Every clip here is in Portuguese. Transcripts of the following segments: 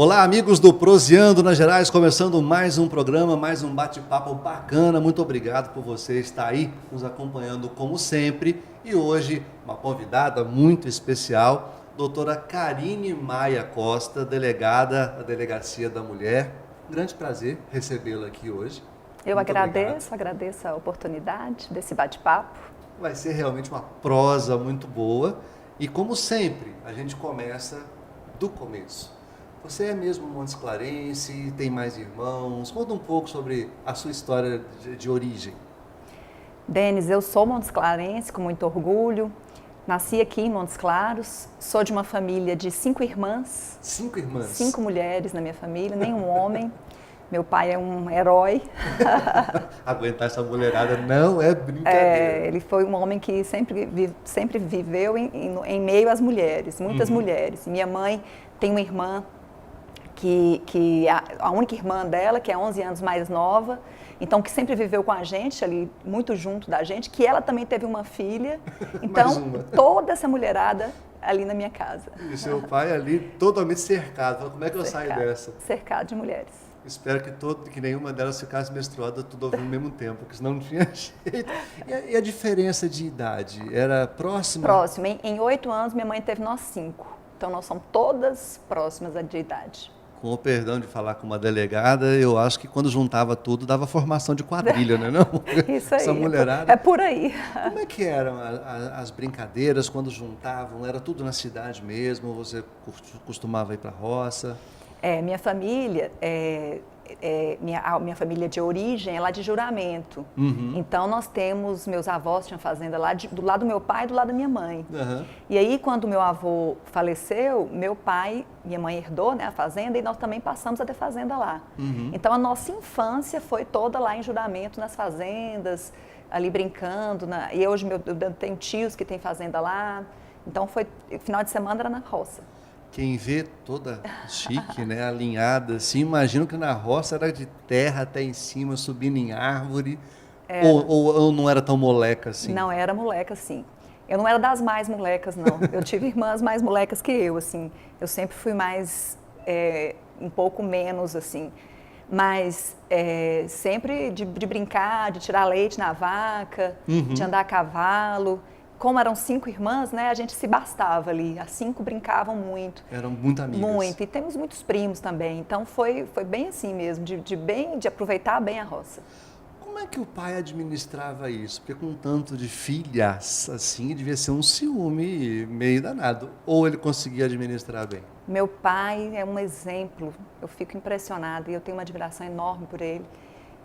Olá, amigos do Proseando nas Gerais, começando mais um programa, mais um bate-papo bacana. Muito obrigado por você estar aí nos acompanhando como sempre. E hoje, uma convidada muito especial, doutora Karine Maia Costa, delegada da Delegacia da Mulher. Grande prazer recebê-la aqui hoje. Eu agradeço a oportunidade desse bate-papo. Vai ser realmente uma prosa muito boa. E como sempre, a gente começa do começo. Você é mesmo montesclarense, tem mais irmãos? Conta um pouco sobre a sua história de origem. Denis, eu sou montesclarense com muito orgulho. Nasci aqui em Montes Claros. Sou de uma família de 5 irmãs. 5 irmãs? 5 mulheres na minha família, nenhum homem. Meu pai é um herói. Aguentar essa mulherada não é brincadeira. Ele foi um homem que sempre viveu em meio às mulheres, muitas mulheres. Minha mãe tem uma irmã que a única irmã dela, que é 11 anos mais nova, então que sempre viveu com a gente ali, muito junto da gente, que ela também teve uma filha. Então, toda essa mulherada ali na minha casa. E seu pai ali totalmente cercado. Como é que eu saio dessa? Cercado de mulheres. Espero que nenhuma delas ficasse menstruada tudo ao mesmo tempo, porque senão não tinha jeito. E a diferença de idade? Era próxima? Próxima. Em 8 anos, minha mãe teve nós 5. Então, nós somos todas próximas de idade. Com o perdão de falar com uma delegada, eu acho que quando juntava tudo, dava formação de quadrilha, não é não? Isso aí, essa mulherada. É por aí. Como é que eram as brincadeiras quando juntavam? Era tudo na cidade mesmo? Você costumava ir para a roça? Minha família, minha família de origem é lá de Juramento. Uhum. Então, nós temos, meus avós tinham fazenda lá do lado do meu pai e do lado da minha mãe. Uhum. E aí, quando meu avô faleceu, minha mãe herdou, né, a fazenda e nós também passamos a ter fazenda lá. Uhum. Então, a nossa infância foi toda lá em Juramento, nas fazendas, ali brincando. E hoje eu tenho tios que têm fazenda lá. Então, final de semana era na roça. Quem vê toda chique, né, alinhada, assim, imagino que na roça era de terra até em cima, subindo em árvore, ou não era tão moleca assim? Não era moleca, assim. Eu não era das mais molecas, não. Eu tive irmãs mais molecas que eu, assim. Eu sempre fui mais, um pouco menos, assim. Mas sempre de brincar, de tirar leite na vaca, de andar a cavalo. Como eram 5 irmãs, né, a gente se bastava ali. As 5 brincavam muito. Eram muito amigas. Muito. E temos muitos primos também. Então, foi bem assim mesmo, de aproveitar bem a roça. Como é que o pai administrava isso? Porque com tanto de filhas, assim, devia ser um ciúme meio danado. Ou ele conseguia administrar bem? Meu pai é um exemplo. Eu fico impressionada e eu tenho uma admiração enorme por ele.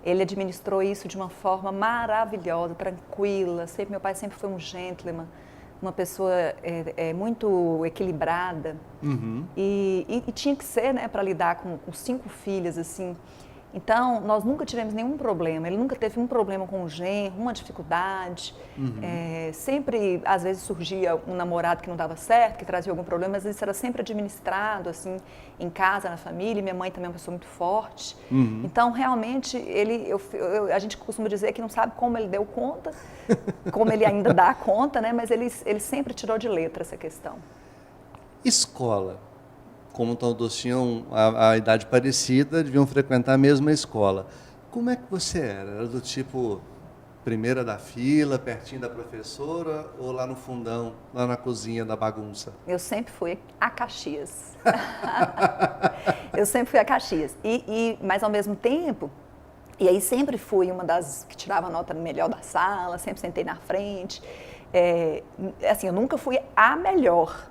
Ele administrou isso de uma forma maravilhosa, tranquila. Meu pai sempre foi um gentleman, uma pessoa muito equilibrada. Uhum. E tinha que ser, né, para lidar com 5 filhas, assim. Então, nós nunca tivemos nenhum problema. Ele nunca teve um problema com o genro, uma dificuldade. Uhum. Sempre, às vezes, surgia um namorado que não dava certo, que trazia algum problema, mas isso era sempre administrado, assim, em casa, na família. Minha mãe também é uma pessoa muito forte. Uhum. Então, realmente, a gente costuma dizer que não sabe como ele deu conta, como ele ainda dá conta, né? Mas ele sempre tirou de letra essa questão. Escola. Como todos tinham a idade parecida, deviam frequentar a mesma escola. Como é que você era? Era do tipo primeira da fila, pertinho da professora, ou lá no fundão, lá na cozinha da bagunça? Eu sempre fui a Caxias. Eu sempre fui a Caxias. Mas ao mesmo tempo, e aí sempre fui uma das que tirava a nota melhor da sala, sempre sentei na frente. Assim, eu nunca fui a melhor,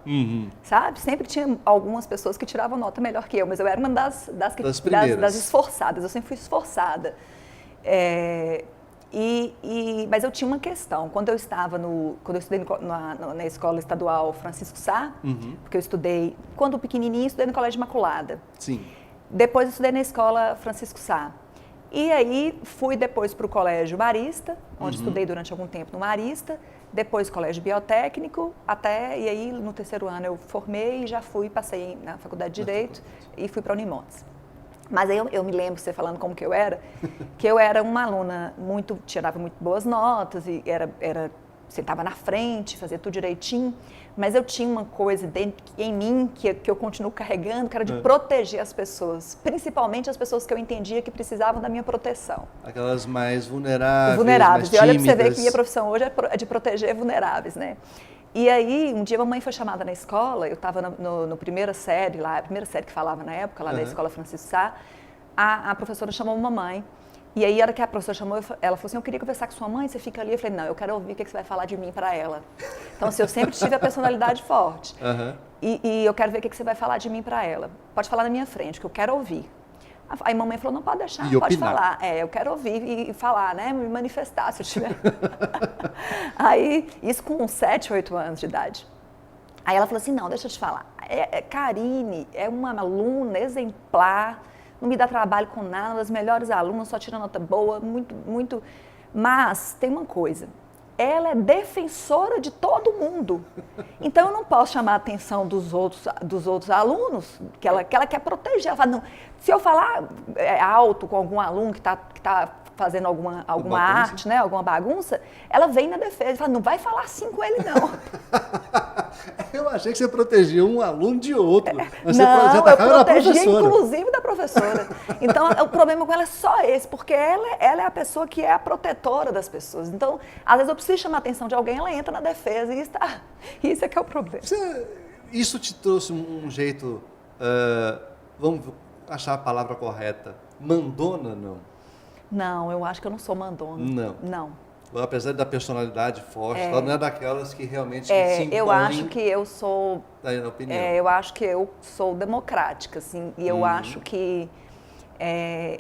sabe? Sempre tinha algumas pessoas que tiravam nota melhor que eu, mas eu era uma das esforçadas, eu sempre fui esforçada. Mas eu tinha uma questão, quando eu estudei na escola estadual Francisco Sá, porque eu estudei, quando pequenininha, estudei no Colégio Imaculada. Sim. Depois eu estudei na escola Francisco Sá. E aí fui depois para o Colégio Marista, onde estudei durante algum tempo no Marista, depois Colégio Biotécnico, e aí no 3º ano eu formei e já passei na Faculdade de Direito e fui para a Unimontes. Mas aí eu me lembro, você falando como que eu era uma aluna tirava muito boas notas e era sentava na frente, fazia tudo direitinho, mas eu tinha uma coisa dentro, em mim que eu continuo carregando, que era de proteger as pessoas, principalmente as pessoas que eu entendia que precisavam da minha proteção. Aquelas mais vulneráveis, Vulneráveis. mais E olha para você tímidas. ver que minha profissão hoje é de proteger vulneráveis, né? E aí, um dia a mamãe foi chamada na escola, eu estava no primeira série lá, a primeira série que falava na época, lá da Escola Francisco Sá, a professora chamou a mamãe. E aí, a hora que a professora chamou, ela falou assim, eu queria conversar com sua mãe, você fica ali. Eu falei, não, eu quero ouvir o que você vai falar de mim para ela. Então, assim, eu sempre tive a personalidade forte. E eu quero ver o que você vai falar de mim para ela. Pode falar na minha frente, que eu quero ouvir. Aí a mamãe falou, não, pode deixar, E pode opinar. falar. Eu quero ouvir e falar, né, me manifestar se eu tiver. Aí, isso com 7, 8 anos de idade. Aí ela falou assim, não, deixa eu te falar. Karine é uma aluna exemplar, não me dá trabalho com nada, uma das melhores alunas, só tira nota boa, muito. Mas tem uma coisa, ela é defensora de todo mundo. Então eu não posso chamar a atenção dos outros alunos, que ela quer proteger. Ela fala, não, se eu falar alto com algum aluno que tá fazendo alguma arte, né, alguma bagunça, ela vem na defesa e fala, não vai falar assim com ele, não. Eu achei que você protegia um aluno de outro. Mas não, você eu protegia inclusive da professora. Então, o problema com ela é só esse, porque ela é a pessoa que é a protetora das pessoas. Então, às vezes eu preciso chamar a atenção de alguém, ela entra na defesa e isso é que é o problema. Isso te trouxe um jeito, vamos achar a palavra correta, mandona, não? Não, eu acho que eu não sou mandona. Não. Apesar da personalidade forte, ela não é daquelas que realmente se impõem. Eu acho que eu sou. Daí na opinião. Eu acho que eu sou democrática, assim, e eu acho que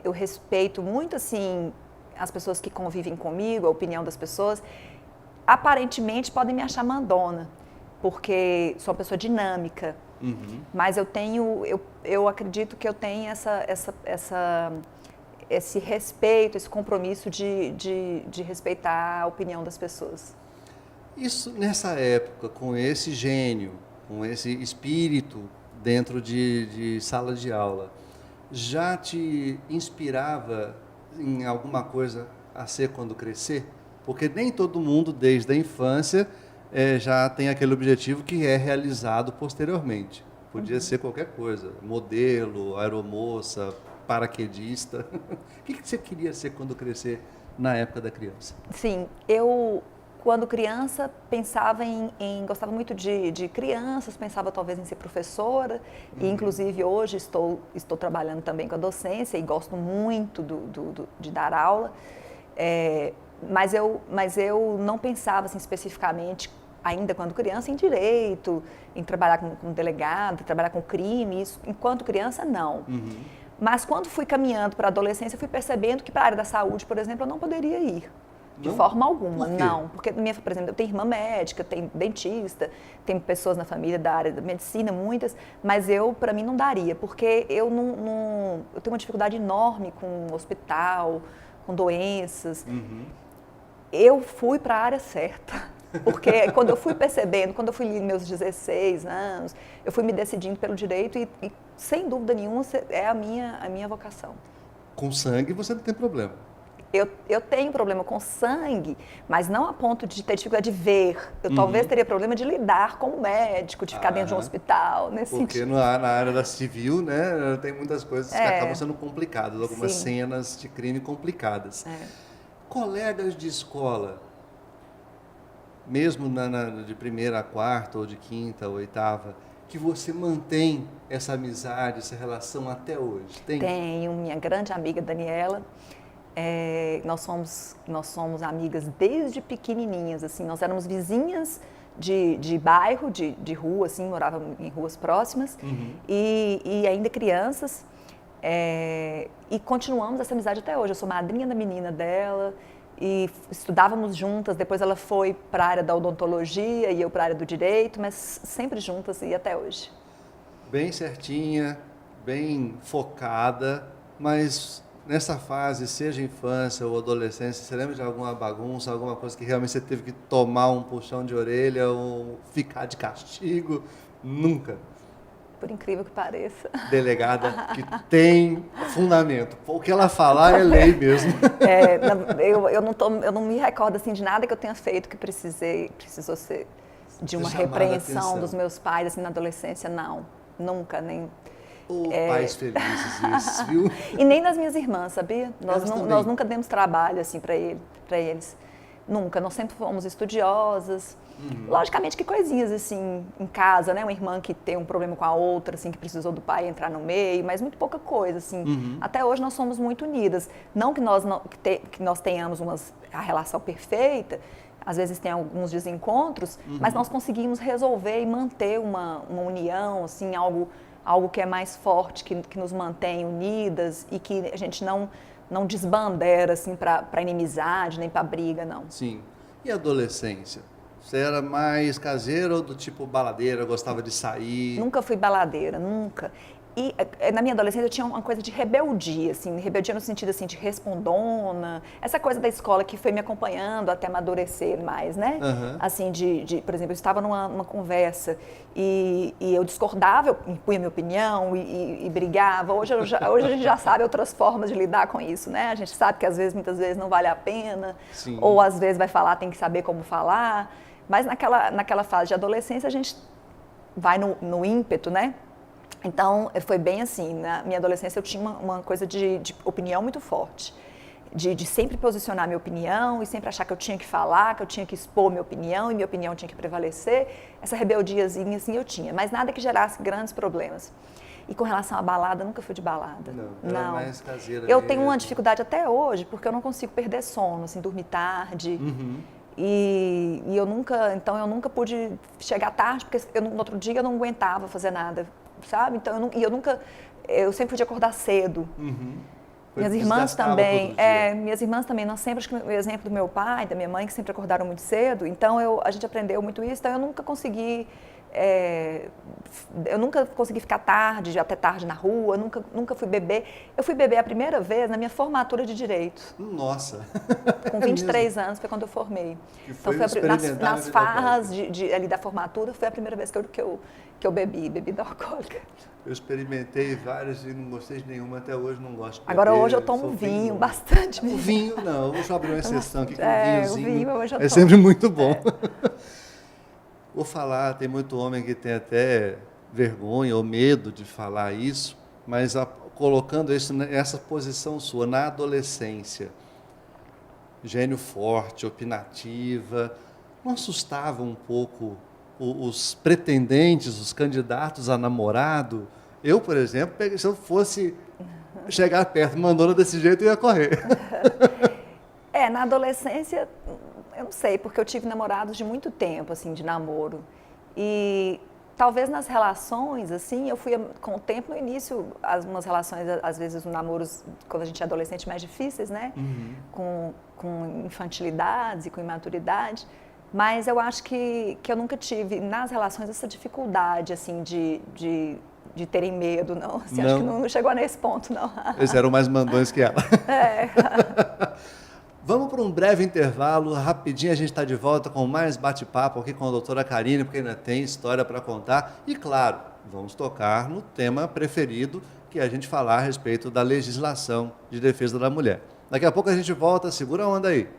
eu respeito muito, assim, as pessoas que convivem comigo, a opinião das pessoas. Aparentemente podem me achar mandona, porque sou uma pessoa dinâmica. Mas eu acredito que eu tenho esse respeito, esse compromisso de respeitar a opinião das pessoas. Isso, nessa época, com esse gênio, com esse espírito dentro de sala de aula, já te inspirava em alguma coisa a ser quando crescer? Porque nem todo mundo, desde a infância, já tem aquele objetivo que é realizado posteriormente. Podia ser qualquer coisa, modelo, aeromoça, paraquedista. O que você queria ser quando crescer na época da criança? Sim, eu, quando criança, pensava gostava muito de crianças, pensava talvez em ser professora, e inclusive hoje estou trabalhando também com a docência e gosto muito de dar aula, mas eu não pensava assim, especificamente, ainda quando criança, em direito, em trabalhar com delegado, trabalhar com crime, isso, enquanto criança, não. Mas quando fui caminhando para a adolescência, fui percebendo que para a área da saúde, por exemplo, eu não poderia ir. De forma alguma, não. Porque, por exemplo, eu tenho irmã médica, tenho dentista, tenho pessoas na família da área da medicina, muitas, mas para mim não daria, porque eu tenho uma dificuldade enorme com hospital, com doenças. Eu fui para a área certa. Porque quando eu fui percebendo, quando eu fui meus 16 anos, eu fui me decidindo pelo direito e sem dúvida nenhuma, é a minha vocação. Com sangue você não tem problema. Eu tenho problema com sangue, mas não a ponto de ter dificuldade de ver. Eu talvez teria problema de lidar com o médico, de ficar dentro de um hospital, nesse Porque sentido. na área da civil, né, tem muitas coisas que acabam sendo complicadas, algumas cenas de crime complicadas. Colegas de escola, mesmo de primeira a quarta, ou de quinta, ou oitava, que você mantém essa amizade, essa relação até hoje? Tenho minha grande amiga Daniela. Nós somos amigas desde pequenininhas, assim, nós éramos vizinhas de bairro, de rua, assim, morávamos em ruas próximas, e ainda crianças, e continuamos essa amizade até hoje. Eu sou madrinha da menina dela, e estudávamos juntas, depois ela foi para a área da odontologia e eu para a área do direito, mas sempre juntas e até hoje. Bem certinha, bem focada, mas nessa fase, seja infância ou adolescência, você lembra de alguma bagunça, alguma coisa que realmente você teve que tomar um puxão de orelha ou ficar de castigo? Nunca? por incrível que pareça. Delegada que tem fundamento. O que ela falar é lei mesmo. Eu não me recordo assim, de nada que eu tenha feito que precisou ser de uma repreensão dos meus pais assim, na adolescência, não. Nunca, nem... Pais felizes esses, viu? E nem das minhas irmãs, sabia? Nós nunca demos trabalho assim para eles. Nunca. Nós sempre fomos estudiosas. Logicamente que coisinhas assim em casa, né? Uma irmã que tem um problema com a outra, assim, que precisou do pai entrar no meio, mas muito pouca coisa, assim. Até hoje nós somos muito unidas. Não que nós tenhamos a relação perfeita, às vezes tem alguns desencontros, mas nós conseguimos resolver e manter uma união, assim, algo que é mais forte, que nos mantém unidas e que a gente não desbandeira assim, para inimizade, nem para briga, não. Sim. E a adolescência? Você era mais caseira ou do tipo baladeira, gostava de sair? Nunca fui baladeira, nunca. E na minha adolescência eu tinha uma coisa de rebeldia, assim, rebeldia no sentido assim, de respondona, essa coisa da escola que foi me acompanhando até amadurecer mais, né? Assim, por exemplo, eu estava numa conversa e eu discordava, eu impunha minha opinião e brigava. Hoje a gente já sabe outras formas de lidar com isso, né? A gente sabe que muitas vezes não vale a pena, Sim. Ou às vezes vai falar, tem que saber como falar, mas naquela fase de adolescência a gente vai no ímpeto, né? Então, foi bem assim, na minha adolescência eu tinha uma coisa de opinião muito forte, de sempre posicionar minha opinião e sempre achar que eu tinha que falar, que eu tinha que expor minha opinião e minha opinião tinha que prevalecer. Essa rebeldiazinha assim eu tinha, mas nada que gerasse grandes problemas. E com relação à balada, nunca fui de balada. Não. Mais caseira eu mesmo. tenho uma dificuldade até hoje, porque eu não consigo perder sono, assim, dormir tarde. E eu nunca pude chegar tarde, porque no outro dia eu não aguentava fazer nada, sabe? Então, eu sempre pude acordar cedo. Minhas irmãs também, nós sempre, acho que o exemplo do meu pai, da minha mãe, que sempre acordaram muito cedo, então a gente aprendeu muito isso, então eu nunca consegui ficar até tarde na rua, nunca fui beber. Eu fui beber a primeira vez na minha formatura de Direito. Nossa! Com 23 anos foi quando eu formei. Então nas farras ali da formatura foi a primeira vez que eu bebi bebida alcoólica. Eu experimentei várias e não gostei de nenhuma, até hoje não gosto de beber. Agora hoje eu tomo vinho, bastante vinho. O vinho não, deixa eu abrir uma exceção aqui, que o vinho hoje eu tomo. Sempre muito bom. Vou falar, tem muito homem que tem até vergonha ou medo de falar isso, mas colocando essa posição sua na adolescência, gênio forte, opinativa, não assustava um pouco os pretendentes, os candidatos a namorado? Eu, por exemplo, se eu fosse chegar perto, mandona desse jeito, eu ia correr. Na adolescência, eu não sei, porque eu tive namorados de muito tempo, assim, de namoro. E talvez nas relações, assim, eu fui com o tempo, no início, umas relações, às vezes, namoros, quando a gente é adolescente, mais difíceis, né? Com infantilidades e com imaturidade. Mas eu acho que eu nunca tive, nas relações, essa dificuldade, assim, de terem medo, não. Assim, acho que não chegou nesse ponto, não. Eles eram mais mandões que ela. Vamos para um breve intervalo, rapidinho a gente está de volta com mais bate-papo aqui com a doutora Karine, porque ainda tem história para contar. E claro, vamos tocar no tema preferido, que é a gente falar a respeito da legislação de defesa da mulher. Daqui a pouco a gente volta, segura a onda aí.